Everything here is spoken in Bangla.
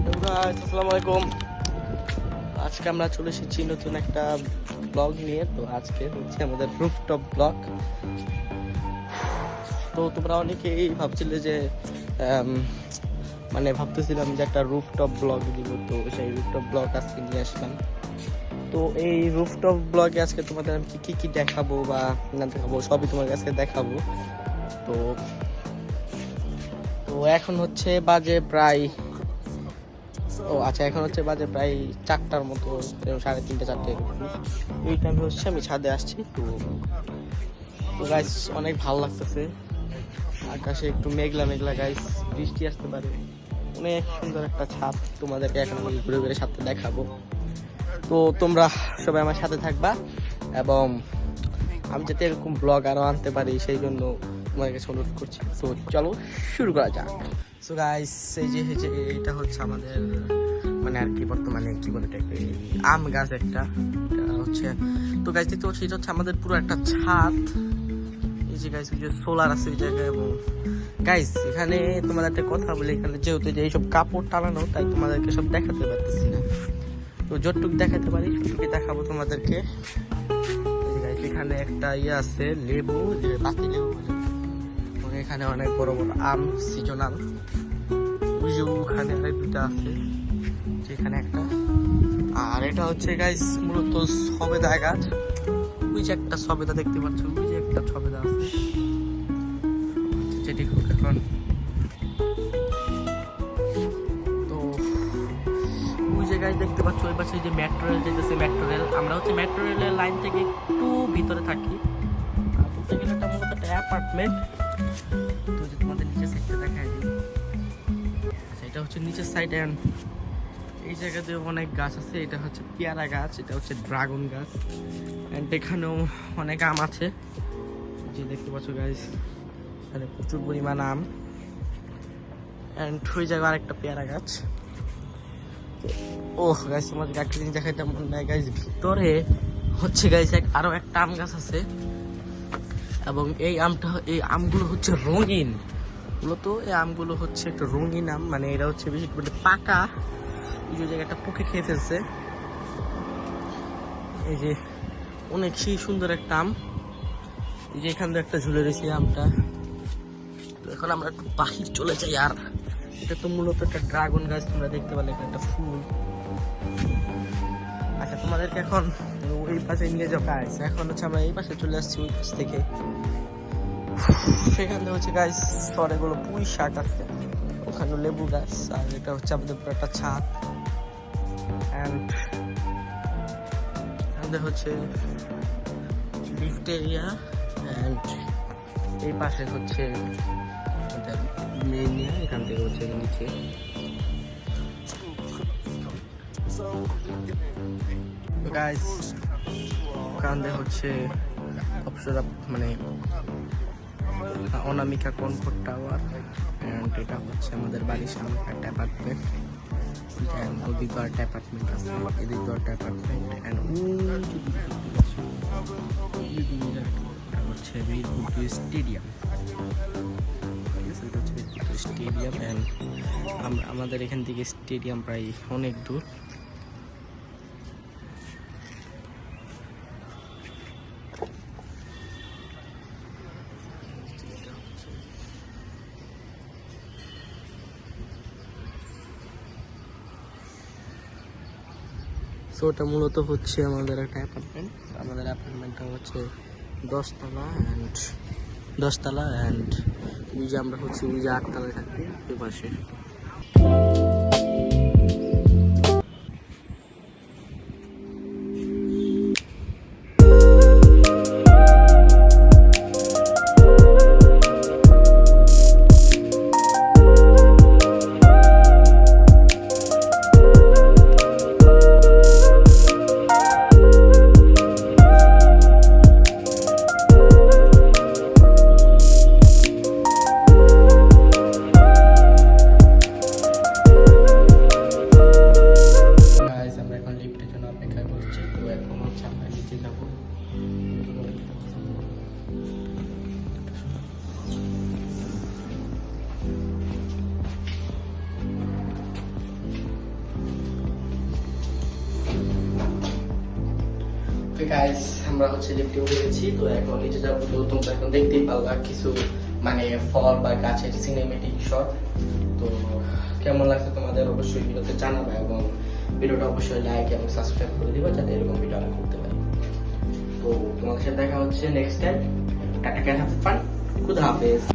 আসসালামু আলাইকুম। আজকে আমরা চলে এসেছি নতুন একটা ব্লগ নিয়ে। তো আজকে হচ্ছে আমাদের রুফটপ ব্লগ। তো তোমরা অনেকেই ভাবছিলে যে মানে ভাবতেছিলাম যে একটা রুফটপ ব্লগ দিব, তো সেই রুফটপ ব্লগ আজকে নিয়ে আসলাম। তো এই রুফটপ ব্লগে আজকে তোমাদের আমি কি কি দেখাবো বা না দেখাবো সবই তোমার কাছে দেখাবো। তো তো এখন হচ্ছে বাজে প্রায় এখন হচ্ছে বাজে প্রায় 4টার মতো, 3:30 4টে এই টাইমে হচ্ছে আমি ছাদে আসছি। তো গাইস অনেক ভালো লাগতেছে, আকাশে একটু মেঘলা মেঘলা, গাইস বৃষ্টি আসতে পারে। অনেক সুন্দর একটা ছাদ, তোমাদেরকে এখন আমি ঘুরে ঘুরে সাথে দেখাবো। তো তোমরা সবাই আমার সাথে থাকবা এবং আমি যাতে এরকম ব্লগ আরো আনতে পারি সেই জন্য তোমাদের কাছে অনুরোধ করছি। তো চলো শুরু করা যাক। সো গাইস এই যে এটা হচ্ছে আমাদের মানে আর কি বর্তমানে কি বলে এটাকে আম গাছ একটা, এটা হচ্ছে। তো গাছ দেখতে পাচ্ছি এটা হচ্ছে আমাদের পুরো একটা ছাদ। এই যে গাইস ওই যে সোলার আছে ওই জায়গায়। এবং গাইস এখানে তোমাদের একটা কথা বলি, এখানে যেহেতু যে এইসব কাপড় টানানো তাই তোমাদেরকে সব দেখাতে পারতেছি না। তো যতটুক দেখাতে পারি সেটুকুই দেখাবো তোমাদেরকে। এখানে একটা ইয়ে আছে লেবু, যে পাতি লেবু বলে। এখানে অনেক বড় বড় আম সিজনাল। ওখানে আরেক দুটা আছে, যেখানে একটা। আর এটা হচ্ছে গাইস মূলত সবেদা গাছ। ওই যে একটা সবেদা দেখতে পাচ্ছ, ওই যে একটা সবেদা আছে যেটি এখন। তো ওই যে গাইস দেখতে পাচ্ছ ওই পাশে যে মেট্রো রেল যেতেছে, মেট্রো রেল। আমরা হচ্ছে মেট্রো রেলের লাইন থেকে একটু ভিতরে থাকি। বলতে গেলে এটা মূলত একটা অ্যাপার্টমেন্ট। তো যে তোমাদের নিচের সাইডটা দেখাই দিই, এটা হচ্ছে নিচের সাইড। অ্যান্ড এই জায়গাতে অনেক গাছ আছে। এটা হচ্ছে পেয়ারা গাছ, এটা হচ্ছে ড্রাগন গাছ। অ্যান্ড এখানেও অনেক আম আছে, যে দেখতে পাচ্ছ গাইস এখানে প্রচুর পরিমাণ আম। অ্যান্ড ওই জায়গায় আরেকটা পেয়ারা গাছ। গাইস তোমাদের একটা জিনিস দেখাইতে মনে নাই গাইস, ভিতরে হচ্ছে গাইস আরো একটা আম গাছ আছে। এবং এই আমগুলো হচ্ছে রঙিন। মূলত এই আমগুলো হচ্ছে একটু রঙিন আম, মানে এটা হচ্ছে বেশি পাকা। এই যে জায়গাটা পোকে খেয়ে ফেলছে। এই যে অনেক সেই সুন্দর একটা আম, এই যে এখান থেকে একটা ঝুলে রয়েছে আমটা। তো এখন আমরা একটু বাহির চলে যাই। আর এটা তো মূলত একটা ড্রাগন গাছ, তোমরা দেখতে পেলে একটা ফুল। আচ্ছা তোমাদেরকে এখন ওই পাশে নিয়ে যাও গাইস। এখন হচ্ছে আমরা এই পাশে চলে আসছি, ওই পাশ থেকে। সেখানে হচ্ছে গাইস অনেকগুলো পুঁই শাক আছে, ওখানে লেবু গাছ। আর এটা হচ্ছে আমাদের পুরো একটা ছাদ। অ্যান্ড আমাদের হচ্ছে লিফট এরিয়া। অ্যান্ড এই পাশে হচ্ছে মেন এরিয়া, এখান থেকে হচ্ছে নিচে। গাইস ওখানে হচ্ছে অপসরা মানে অনামিকা কনকর্ড টাওয়ার। অ্যান্ড এটা হচ্ছে আমাদের বাড়ির সামনে একটা অ্যাপার্টমেন্ট। ওদিকে একটা অ্যাপার্টমেন্ট আছে, এদিকে একটা অ্যাপার্টমেন্ট। অ্যান্ড হচ্ছে বীরপুর স্টেডিয়াম। এটা হচ্ছে বীরপুর স্টেডিয়াম। অ্যান্ড আমাদের এখান থেকে স্টেডিয়াম প্রায় অনেক দূর। তো ওটা মূলত হচ্ছে আমাদের একটা অ্যাপার্টমেন্ট। আমাদের অ্যাপার্টমেন্টটা হচ্ছে 10তলা। অ্যান্ড ওই যে আমরা হচ্ছে ওই যে 8তলায় থাকি ওই পাশে। ওকে গাইস, আমরা হচ্ছে লিফটে উঠে গেছি, তো এখন নিচে যাবো। তো তোমরা এখন দেখতেই পারলা কিছু মানে ফল বা গাছের সিনেমেটিক শট। তো কেমন লাগছে তোমাদের অবশ্যই ভিডিওতে জানাবে, এবং ভিডিওটা অবশ্যই লাইক এবং সাবস্ক্রাইব করে দিবা যাতে এরকম ভিডিও আমি করতে পারি। তো তোমাদের সাথে দেখা হচ্ছে next time. Tata, have fun, খুদা হাফেজ।